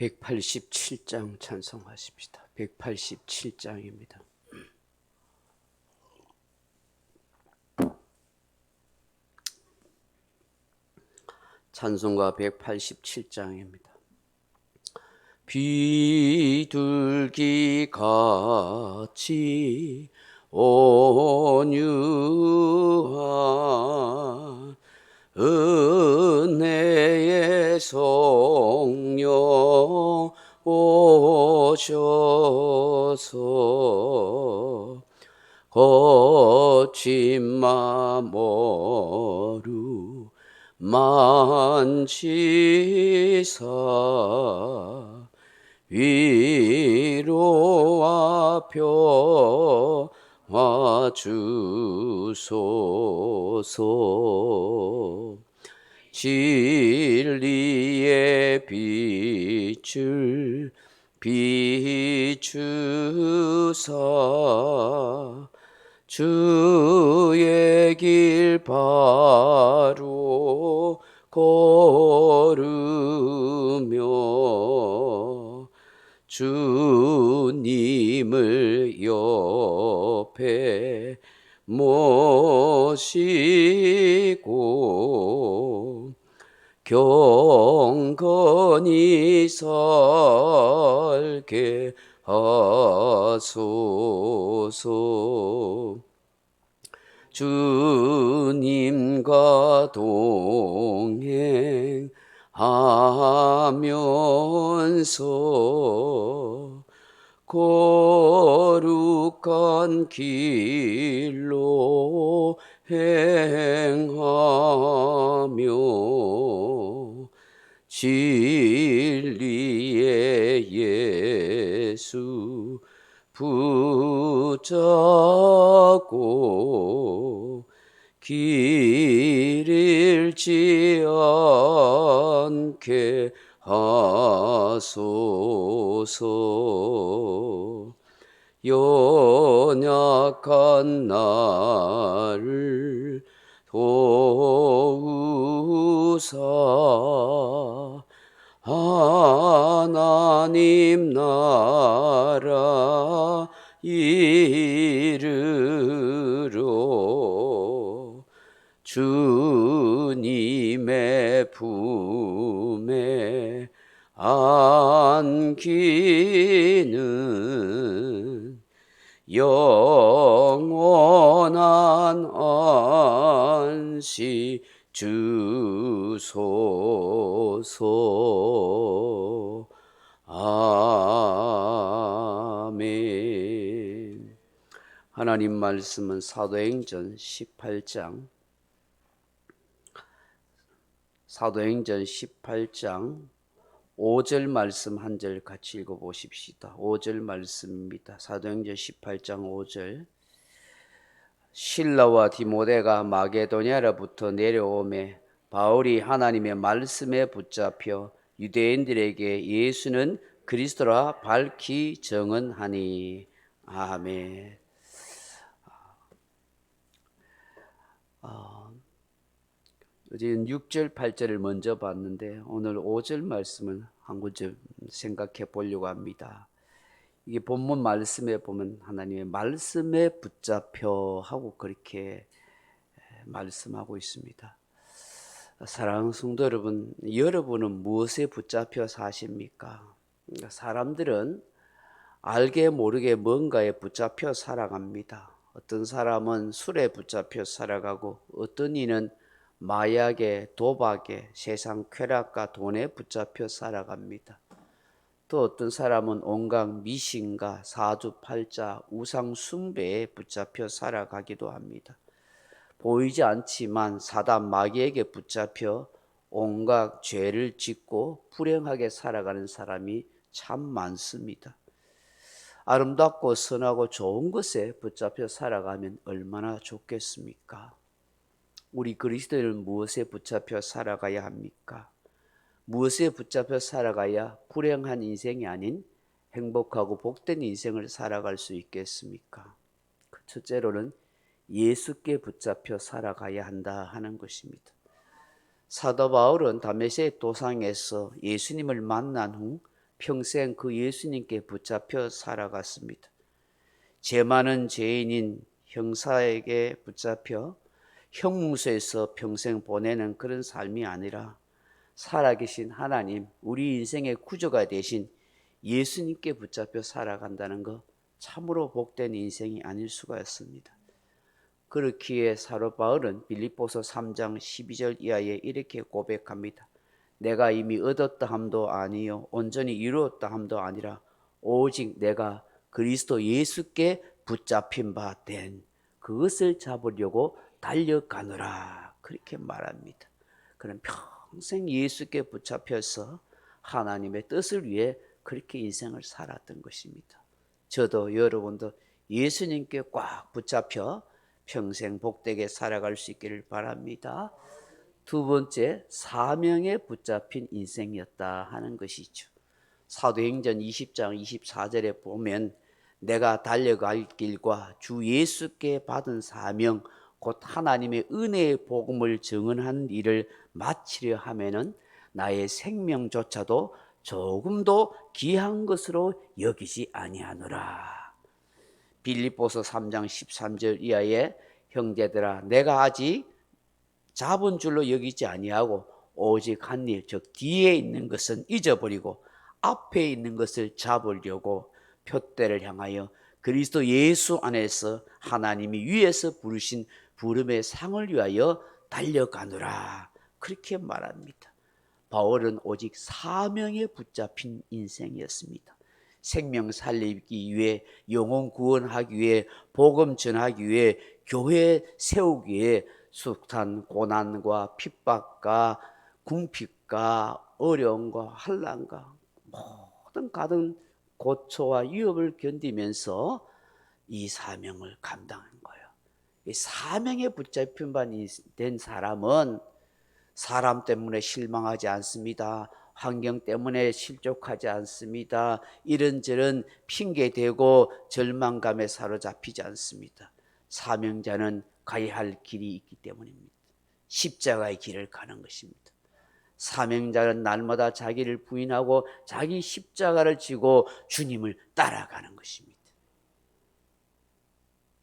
187장 찬송하십시다. 187장입니다. 찬송가 187장입니다. 비둘기 같이 온유한 은혜의 성령 오셔서 거친 마모루 만지사 위로와 평화 주소서. 진리의 빛을 비추사 주의 길 바로 걸으며 주님을 옆에 모시고 경건히 살게 하소서. 주님과 동행하면서 거룩한 길로 행하며 진리의 예수 붙잡고 길 잃지 않게 하소서. 연약한 나를 도우사 하나님 나라 이르러 주님의 품에 안기는 영원한 안식 주소서. 아멘. 하나님 말씀은 사도행전 18장 5절 말씀 한 절 같이 읽어보십시다. 5절 말씀입니다. 사도행전 18장 5절. 실라와 디모데가 마게도냐로부터 내려오매 바울이 하나님의 말씀에 붙잡혀 유대인들에게 예수는 그리스도라 밝히 증언하니. 아멘. 어제는 6절, 8절을 먼저 봤는데 오늘 5절 말씀을 한 구절 생각해 보려고 합니다. 이게 본문 말씀에 보면 하나님의 말씀에 붙잡혀 하고 그렇게 말씀하고 있습니다. 사랑하는 성도 여러분, 여러분은 무엇에 붙잡혀 사십니까? 사람들은 알게 모르게 뭔가에 붙잡혀 살아갑니다. 어떤 사람은 술에 붙잡혀 살아가고 어떤 이는 마약에, 도박에, 세상 쾌락과 돈에 붙잡혀 살아갑니다. 또 어떤 사람은 온갖 미신과 사주팔자, 우상 숭배에 붙잡혀 살아가기도 합니다. 보이지 않지만 사단 마귀에게 붙잡혀 온갖 죄를 짓고 불행하게 살아가는 사람이 참 많습니다. 아름답고 선하고 좋은 것에 붙잡혀 살아가면 얼마나 좋겠습니까? 우리 그리스도인은 무엇에 붙잡혀 살아가야 합니까? 무엇에 붙잡혀 살아가야 불행한 인생이 아닌 행복하고 복된 인생을 살아갈 수 있겠습니까? 첫째로는 예수께 붙잡혀 살아가야 한다 하는 것입니다. 사도 바울은 다메섹 도상에서 예수님을 만난 후 평생 그 예수님께 붙잡혀 살아갔습니다. 죄 많은 죄인인 형사에게 붙잡혀 형무소에서 평생 보내는 그런 삶이 아니라 살아계신 하나님, 우리 인생의 구주가 되신 예수님께 붙잡혀 살아간다는 것, 참으로 복된 인생이 아닐 수가 없습니다. 그렇기에 사도 바울은 빌립보서 3장 12절 이하에 이렇게 고백합니다. 내가 이미 얻었다 함도 아니요 온전히 이루었다 함도 아니라 오직 내가 그리스도 예수께 붙잡힌 바 된 그것을 잡으려고 달려가노라, 그렇게 말합니다. 그는 평생 예수께 붙잡혀서 하나님의 뜻을 위해 그렇게 인생을 살았던 것입니다. 저도 여러분도 예수님께 꽉 붙잡혀 평생 복되게 살아갈 수 있기를 바랍니다. 두 번째, 사명에 붙잡힌 인생이었다 하는 것이죠. 사도행전 20장 24절에 보면 내가 달려갈 길과 주 예수께 받은 사명 곧 하나님의 은혜의 복음을 증언한 일을 마치려 하면은 나의 생명조차도 조금도 귀한 것으로 여기지 아니하노라. 빌립보서 3장 13절 이하에 형제들아 내가 아직 잡은 줄로 여기지 아니하고 오직 한 일, 즉 뒤에 있는 것은 잊어버리고 앞에 있는 것을 잡으려고 표대를 향하여 그리스도 예수 안에서 하나님이 위에서 부르신 부름의 상을 위하여 달려가노라, 그렇게 말합니다. 바울은 오직 사명에 붙잡힌 인생이었습니다. 생명 살리기 위해, 영혼 구원하기 위해, 복음 전하기 위해, 교회 세우기 위해 숱한 고난과 핍박과 궁핍과 어려움과 환난과 모든 가든 고초와 위협을 견디면서 이 사명을 감당한 거예요. 이 사명에 붙잡힌 바 된 사람은 사람 때문에 실망하지 않습니다. 환경 때문에 실족하지 않습니다. 이런저런 핑계대고 절망감에 사로잡히지 않습니다. 사명자는 가야 할 길이 있기 때문입니다. 십자가의 길을 가는 것입니다. 사명자는 날마다 자기를 부인하고 자기 십자가를 지고 주님을 따라가는 것입니다.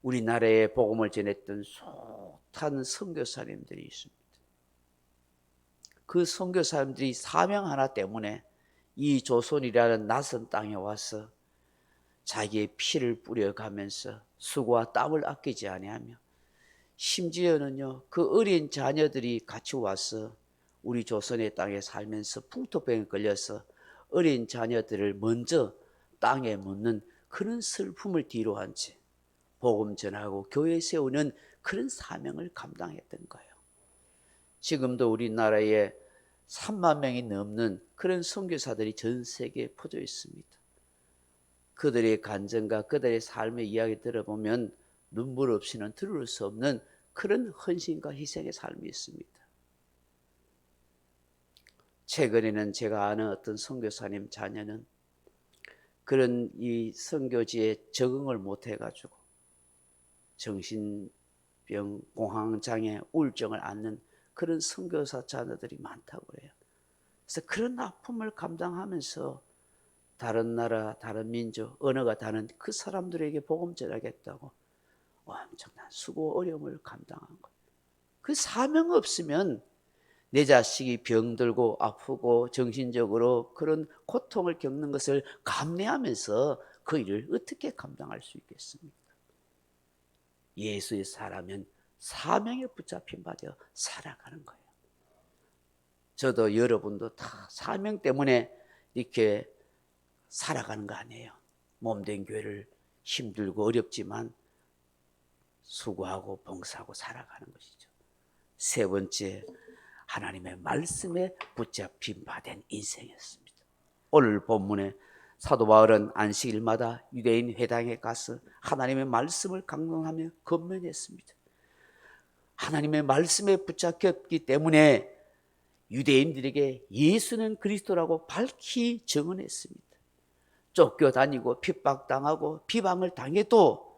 우리나라에 복음을 전했던 숱한 선교사님들이 있습니다. 그 선교사님들이 사명 하나 때문에 이 조선이라는 낯선 땅에 와서 자기의 피를 뿌려가면서 수고와 땀을 아끼지 아니하며, 심지어는요 그 어린 자녀들이 같이 와서 우리 조선의 땅에 살면서 풍토병에 걸려서 어린 자녀들을 먼저 땅에 묻는 그런 슬픔을 뒤로한 채 복음 전하고 교회 세우는 그런 사명을 감당했던 거예요. 지금도 우리나라에 3만 명이 넘는 그런 선교사들이 전 세계에 퍼져 있습니다. 그들의 간증과 그들의 삶의 이야기 들어보면 눈물 없이는 들을 수 없는 그런 헌신과 희생의 삶이 있습니다. 최근에는 제가 아는 어떤 선교사님 자녀는 그런 이 선교지에 적응을 못해가지고 정신병, 공황장애, 우울증을 앓는 그런 선교사 자녀들이 많다고 그래요. 그래서 그런 아픔을 감당하면서 다른 나라, 다른 민족, 언어가 다른 그 사람들에게 복음 전하겠다고 엄청난 수고, 어려움을 감당한 거예요. 그 사명 없으면 내 자식이 병들고 아프고 정신적으로 그런 고통을 겪는 것을 감내하면서 그 일을 어떻게 감당할 수 있겠습니까? 예수의 사람은 사명에 붙잡힌 바 되어 살아가는 거예요. 저도 여러분도 다 사명 때문에 이렇게 살아가는 거 아니에요. 몸된 교회를 힘들고 어렵지만 수고하고 봉사하고 살아가는 것이죠. 세 번째, 하나님의 말씀에 붙잡힌 바 된 인생이었습니다. 오늘 본문에 사도 바울은 안식일마다 유대인 회당에 가서 하나님의 말씀을 강론하며 권면했습니다. 하나님의 말씀에 붙잡혔기 때문에 유대인들에게 예수는 그리스도라고 밝히 증언했습니다. 쫓겨다니고 핍박당하고 비방을 당해도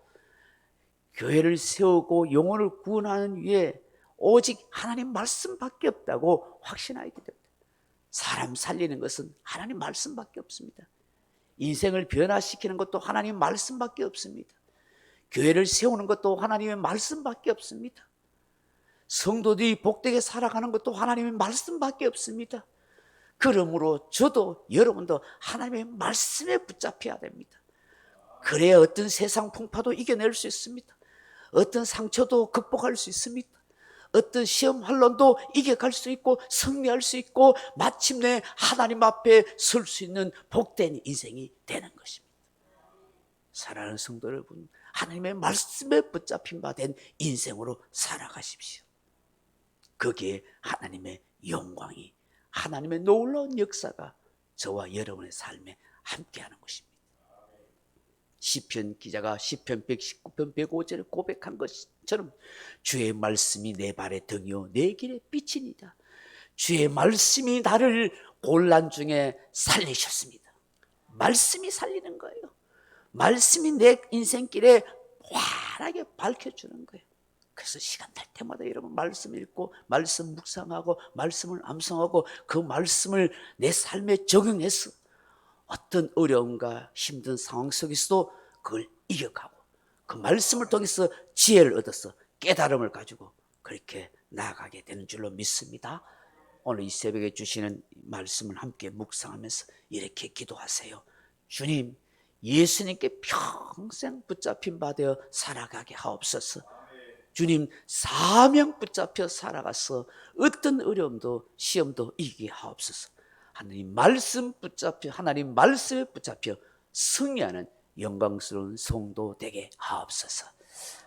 교회를 세우고 영혼을 구원하는 위에 오직 하나님 말씀밖에 없다고 확신하기 때문에 사람 살리는 것은 하나님 말씀밖에 없습니다. 인생을 변화시키는 것도 하나님 말씀밖에 없습니다. 교회를 세우는 것도 하나님의 말씀밖에 없습니다. 성도들이 복되게 살아가는 것도 하나님의 말씀밖에 없습니다. 그러므로 저도 여러분도 하나님의 말씀에 붙잡혀야 됩니다. 그래야 어떤 세상 풍파도 이겨낼 수 있습니다. 어떤 상처도 극복할 수 있습니다. 어떤 시험 환난도 이겨갈 수 있고 승리할 수 있고 마침내 하나님 앞에 설 수 있는 복된 인생이 되는 것입니다. 사랑하는 성도 여러분, 하나님의 말씀에 붙잡힌 바 된 인생으로 살아가십시오. 거기에 하나님의 영광이, 하나님의 놀라운 역사가 저와 여러분의 삶에 함께하는 것입니다. 시편 기자가 시편 119편 105절에 고백한 것처럼 주의 말씀이 내 발의 등이요 내 길의 빛이니이다. 주의 말씀이 나를 곤란 중에 살리셨습니다. 말씀이 살리는 거예요. 말씀이 내 인생길에 환하게 밝혀주는 거예요. 그래서 시간 날 때마다 여러분 말씀 읽고 말씀 묵상하고 말씀을 암송하고 그 말씀을 내 삶에 적용해서 어떤 어려움과 힘든 상황 속에서도 그걸 이겨가고 그 말씀을 통해서 지혜를 얻어서 깨달음을 가지고 그렇게 나아가게 되는 줄로 믿습니다. 오늘 이 새벽에 주시는 말씀을 함께 묵상하면서 이렇게 기도하세요. 주님, 예수님께 평생 붙잡힌 바 되어 살아가게 하옵소서. 주님, 사명 붙잡혀 살아가서 어떤 어려움도 시험도 이기게 하옵소서. 하나님 말씀 붙잡혀, 하나님 말씀에 붙잡혀 승리하는 영광스러운 성도 되게 하옵소서.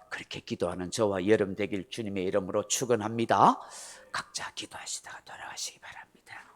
그렇게 기도하는 저와 여러분 되길 주님의 이름으로 축원합니다. 각자 기도하시다가 돌아가시기 바랍니다.